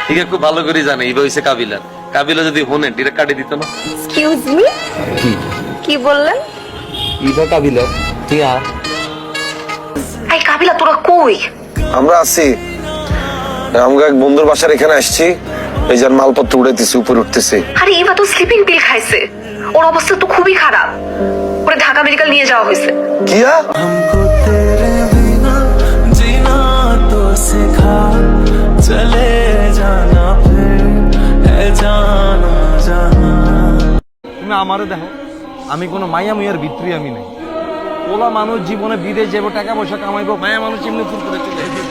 ঠিক খুব ভালো করে জানে এই হইছে কাবিলা। কাবিলা যদি হনে ডিরেক্ট কাটি দিত না। এক্সকিউজ মি, কি বললেন? ইভা কাবিলা টিয়া। এই কাবিলা তোরা কই? আমরা আছি, আমরা এক বন্ধুর বাসার এখানে আসছি। এই যার মালপত্র উড়াইতেছি, উপরে উঠতেছি। আরে ইভা তো স্লিপিং পিল খাইছে, ওর অবস্থা তো খুবই খারাপ। ওরে ঢাকা মেডিকেল নিয়ে যাওয়া হয়েছে। কিয়া? हमको तेरे बिना जीना तो सिखा, चले जाना फिर है जाना जहां। তুমি আমারে দেখো, আমি কোনো মায়া মুয়ার ভিতরে আমি নাই। ওলা মানুষ জীবনে বিদেশ যাবো, টাকা পয়সা কামাইবো, মায়া মানুষ এমনি ফুল করে চলে যাবে।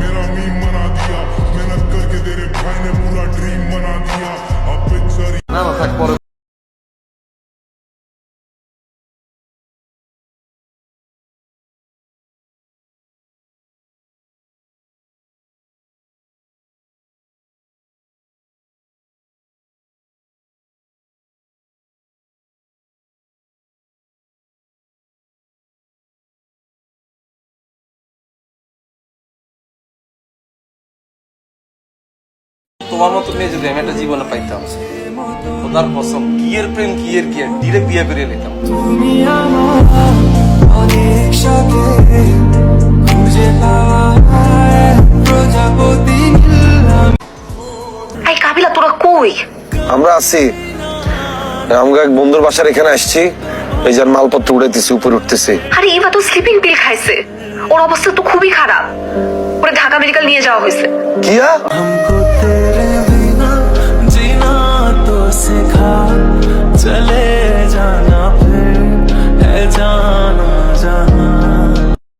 मेरा मीम बना दिया, मेहनत करके तेरे भाई ने पूरा ड्रीम बना दिया। अब पिक्चर না না থাক পরে। তোমার মতো মেয়ে যদি আমি একটা জীবনে পাইতাম, খোদার কসম কিয়ের প্রেম কিয়ের কি ডিরেক্ট বিয়ে করে নিতাম। दुनिया অনেক সাথে খুঁজে পাওয়ায় প্রজাপতি নিলাম। এই কাবিলা তোরা কই? আমরা আছি, আমরা এক বন্ধুর বাসার এখানে আসছি। এই যার মালপত্র উড়াইতেছি, উপরে উঠতেছি। আরে ইভা তো স্লিপিং পিল খাইছে, ওর অবস্থা তো খুবই খারাপ। ওরে ঢাকা মেডিকেল নিয়ে যাওয়া হয়েছে। কিয়া? हमको तेरे बिना जीना तो सिखा, चले